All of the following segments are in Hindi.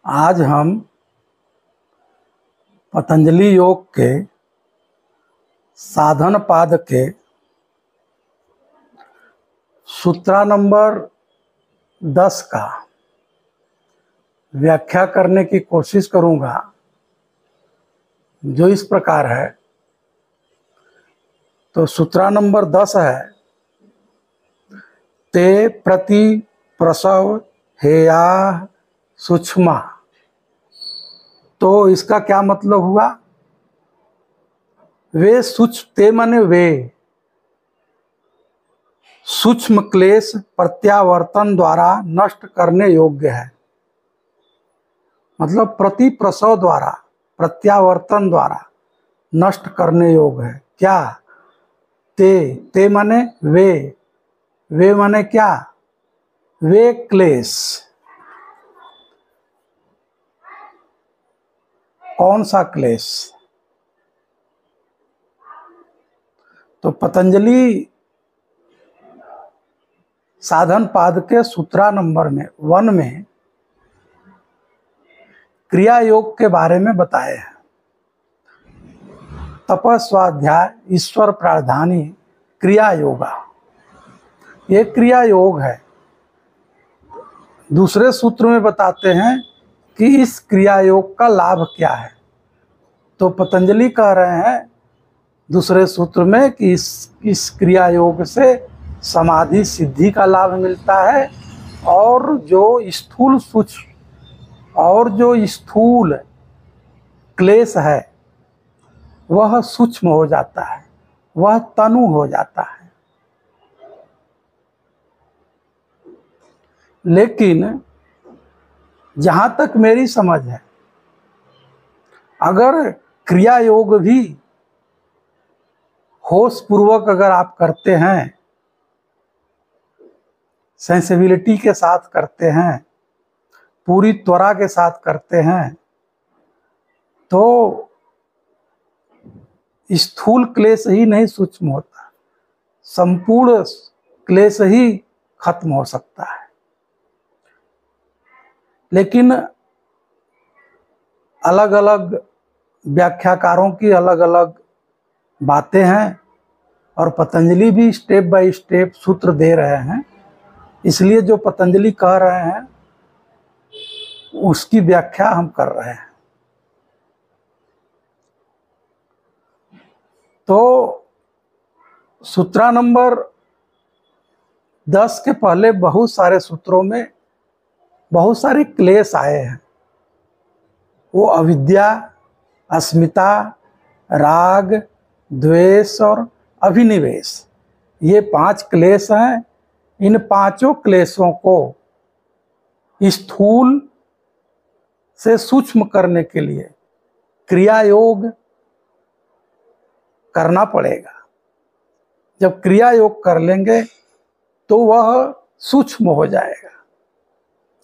आज हम पतंजलि योग के साधन पाद के सूत्र नंबर 10 का व्याख्या करने की कोशिश करूंगा, जो इस प्रकार है। तो सूत्र नंबर 10 है, ते प्रति प्रसव हेया सूक्ष्मा। तो इसका क्या मतलब हुआ? वे सूक्ष्म, ते माने वे सूक्ष्म क्लेश प्रत्यावर्तन द्वारा नष्ट करने योग्य है। मतलब प्रति प्रसव द्वारा, प्रत्यावर्तन द्वारा नष्ट करने योग्य है। क्या? ते माने वे माने क्या? वे क्लेश। कौन सा क्लेश? तो पतंजलि साधन पाद के सूत्र नंबर 1 में क्रिया योग के बारे में बताए हैं। तपस्वाध्याय ईश्वर प्राधानी क्रिया योगा, ये क्रिया योग है। दूसरे सूत्र में बताते हैं कि इस क्रिया योग का लाभ क्या है। तो पतंजलि कह रहे हैं दूसरे सूत्र में कि इस क्रिया योग से समाधि सिद्धि का लाभ मिलता है, और जो स्थूल क्लेश है वह सूक्ष्म हो जाता है, वह तनु हो जाता है। लेकिन जहां तक मेरी समझ है, अगर क्रिया योग भी होश पूर्वक अगर आप करते हैं, सेंसिबिलिटी के साथ करते हैं, पूरी त्वरा के साथ करते हैं, तो स्थूल क्लेश ही नहीं सूक्ष्म होता, संपूर्ण क्लेश ही खत्म हो सकता है। लेकिन अलग अलग व्याख्याकारों की अलग अलग बातें हैं, और पतंजलि भी स्टेप बाय स्टेप सूत्र दे रहे हैं। इसलिए जो पतंजलि कह रहे हैं उसकी व्याख्या हम कर रहे हैं। तो सूत्र नंबर 10 के पहले बहुत सारे सूत्रों में बहुत सारे क्लेश आए हैं। वो अविद्या, अस्मिता, राग, द्वेष और अभिनिवेश, ये 5 क्लेश हैं। इन 5 क्लेशों को स्थूल से सूक्ष्म करने के लिए क्रिया योग करना पड़ेगा। जब क्रिया योग कर लेंगे तो वह सूक्ष्म हो जाएगा।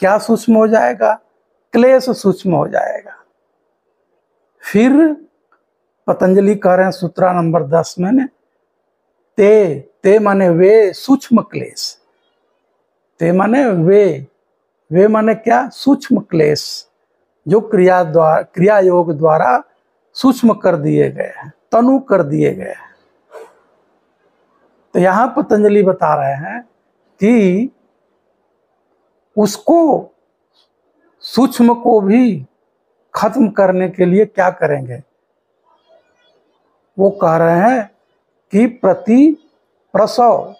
क्या सूक्ष्म हो जाएगा? क्लेश सूक्ष्म हो जाएगा। फिर पतंजलि कह रहे हैं सूत्र नंबर 10 में, ते माने वे सूक्ष्म क्लेश। ते माने वे माने क्या? सूक्ष्म क्लेश, जो क्रिया योग द्वारा सूक्ष्म कर दिए गए हैं, तनु कर दिए गए हैं। तो यहां पतंजलि बता रहे हैं कि उसको, सूक्ष्म को भी खत्म करने के लिए क्या करेंगे? वो कह रहे हैं कि प्रति प्रसव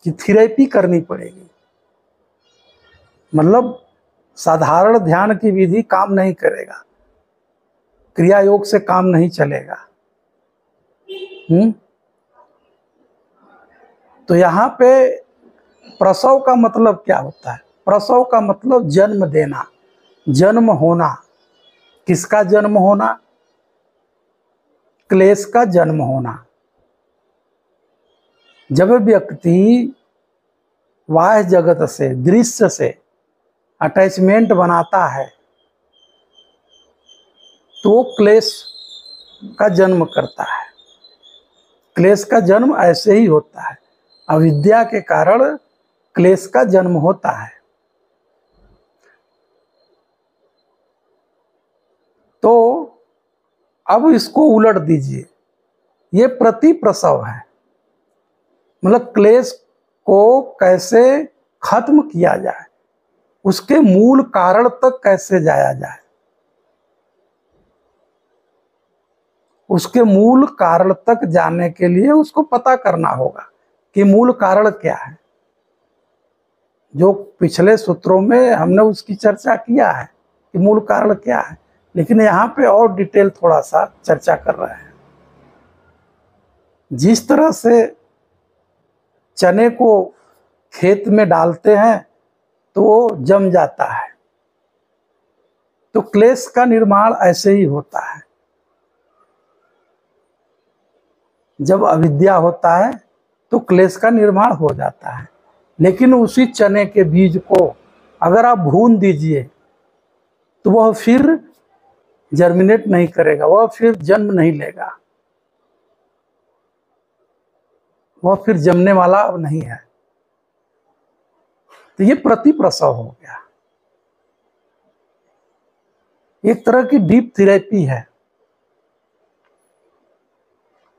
की थेरेपी करनी पड़ेगी। मतलब साधारण ध्यान की विधि काम नहीं करेगा, क्रिया योग से काम नहीं चलेगा। तो यहाँ पे प्रसव का मतलब क्या होता है? प्रसव का मतलब जन्म देना, जन्म होना। किसका जन्म होना? क्लेश का जन्म होना। जब व्यक्ति बाह्य जगत से, दृश्य से अटैचमेंट बनाता है तो क्लेश का जन्म करता है। क्लेश का जन्म ऐसे ही होता है, अविद्या के कारण क्लेश का जन्म होता है। अब इसको उलट दीजिए, ये प्रति प्रसव है, मतलब क्लेश को कैसे खत्म किया जाए, उसके मूल कारण तक कैसे जाया जाए, उसके मूल कारण तक जाने के लिए उसको पता करना होगा कि मूल कारण क्या है। जो पिछले सूत्रों में हमने उसकी चर्चा किया है कि मूल कारण क्या है, लेकिन यहाँ पे और डिटेल थोड़ा सा चर्चा कर रहे हैं। जिस तरह से चने को खेत में डालते हैं तो वो जम जाता है, तो क्लेश का निर्माण ऐसे ही होता है। जब अविद्या होता है तो क्लेश का निर्माण हो जाता है, लेकिन उसी चने के बीज को अगर आप भून दीजिए तो वह फिर जर्मिनेट नहीं करेगा, वह फिर जन्म नहीं लेगा, वह फिर जमने वाला अब नहीं है। तो ये प्रतिप्रसव हो गया, एक तरह की डीप थेरेपी है।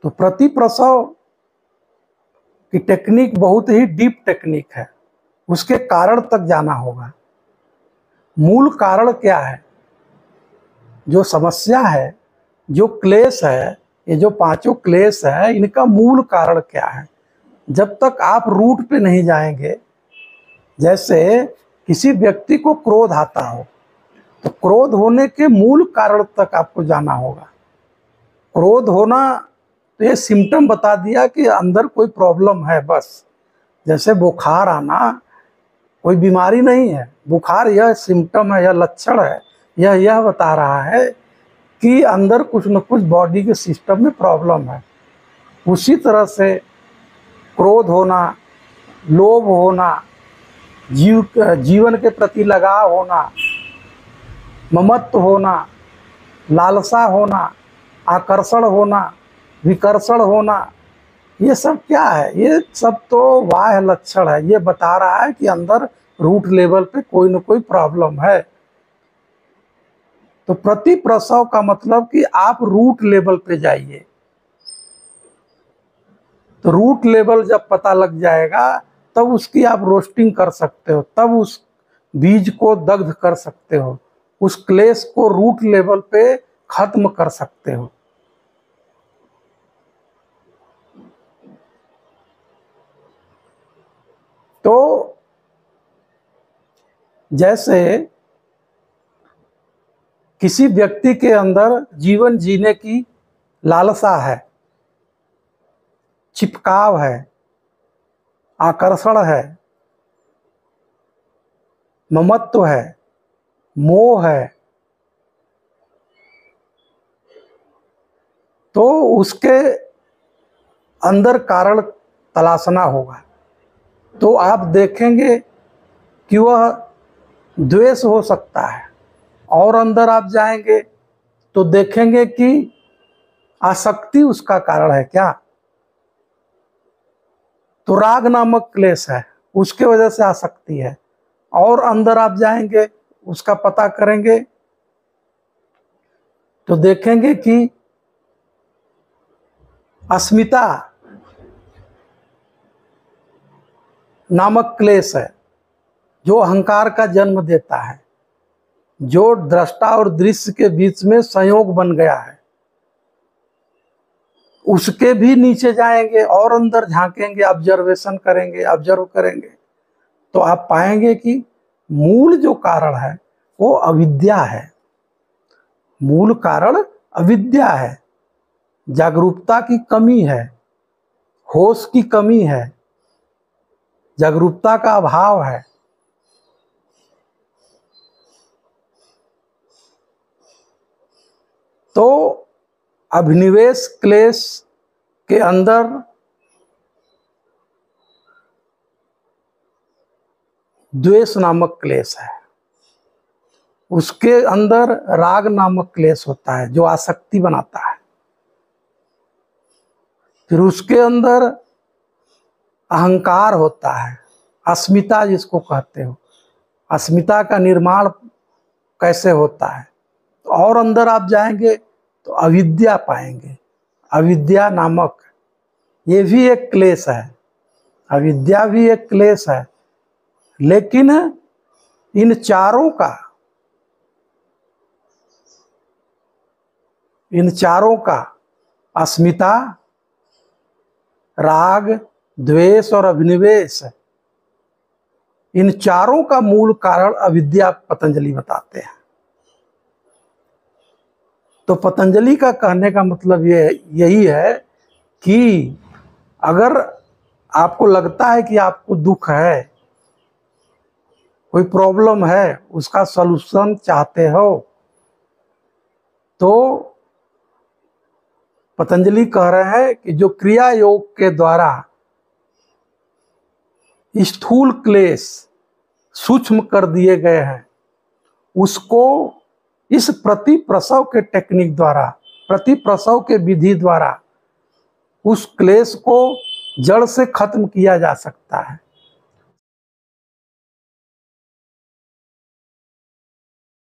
तो प्रतिप्रसव की टेक्निक बहुत ही डीप टेक्निक है, उसके कारण तक जाना होगा। मूल कारण क्या है, जो समस्या है, जो क्लेश है, ये जो पांचों क्लेश है, इनका मूल कारण क्या है। जब तक आप रूट पे नहीं जाएंगे, जैसे किसी व्यक्ति को क्रोध आता हो तो क्रोध होने के मूल कारण तक आपको जाना होगा। क्रोध होना तो ये सिम्टम बता दिया कि अंदर कोई प्रॉब्लम है बस। जैसे बुखार आना कोई बीमारी नहीं है, बुखार यह सिम्टम है, यह लक्षण है, यह बता रहा है कि अंदर कुछ न कुछ बॉडी के सिस्टम में प्रॉब्लम है। उसी तरह से क्रोध होना, लोभ होना, जीवन के प्रति लगाव होना, ममत्व होना, लालसा होना, आकर्षण होना, विकर्षण होना, ये सब क्या है, ये सब तो बाह्य लक्षण है। ये बता रहा है कि अंदर रूट लेवल पे कोई न कोई प्रॉब्लम है। तो प्रति प्रसव का मतलब कि आप रूट लेवल पे जाइए। तो रूट लेवल जब पता लग जाएगा तब उसकी आप रोस्टिंग कर सकते हो, तब उस बीज को दग्ध कर सकते हो, उस क्लेश को रूट लेवल पे खत्म कर सकते हो। तो जैसे किसी व्यक्ति के अंदर जीवन जीने की लालसा है, चिपकाव है, आकर्षण है, ममत्व है, मोह है, तो उसके अंदर कारण तलाशना होगा। तो आप देखेंगे कि वह द्वेष हो सकता है, और अंदर आप जाएंगे तो देखेंगे कि आसक्ति उसका कारण है क्या। तो राग नामक क्लेश है, उसके वजह से आसक्ति है। और अंदर आप जाएंगे, उसका पता करेंगे तो देखेंगे कि अस्मिता नामक क्लेश है, जो अहंकार का जन्म देता है, जो दृष्टा और दृश्य के बीच में संयोग बन गया है। उसके भी नीचे जाएंगे और अंदर झांकेंगे, ऑब्जर्वेशन करेंगे, ऑब्जर्व करेंगे, तो आप पाएंगे कि मूल जो कारण है वो अविद्या है। मूल कारण अविद्या है, जागरूकता की कमी है, होश की कमी है, जागरूकता का अभाव है। तो अभिनिवेश क्लेश के अंदर द्वेष नामक क्लेश है, उसके अंदर राग नामक क्लेश होता है जो आसक्ति बनाता है, फिर उसके अंदर अहंकार होता है, अस्मिता जिसको कहते हो। अस्मिता का निर्माण कैसे होता है, और अंदर आप जाएंगे तो अविद्या पाएंगे। अविद्या नामक ये भी एक क्लेश है, अविद्या भी एक क्लेश है, लेकिन इन चारों का अस्मिता, राग, द्वेष और अभिनिवेश, इन चारों का मूल कारण अविद्या पतंजलि बताते हैं। तो पतंजलि का कहने का मतलब यही है कि अगर आपको लगता है कि आपको दुख है, कोई प्रॉब्लम है, उसका सलूशन चाहते हो, तो पतंजलि कह रहे हैं कि जो क्रिया योग के द्वारा स्थूल क्लेश सूक्ष्म कर दिए गए हैं, उसको इस प्रतिप्रसव के टेक्निक द्वारा, प्रतिप्रसव के विधि द्वारा उस क्लेश को जड़ से खत्म किया जा सकता है।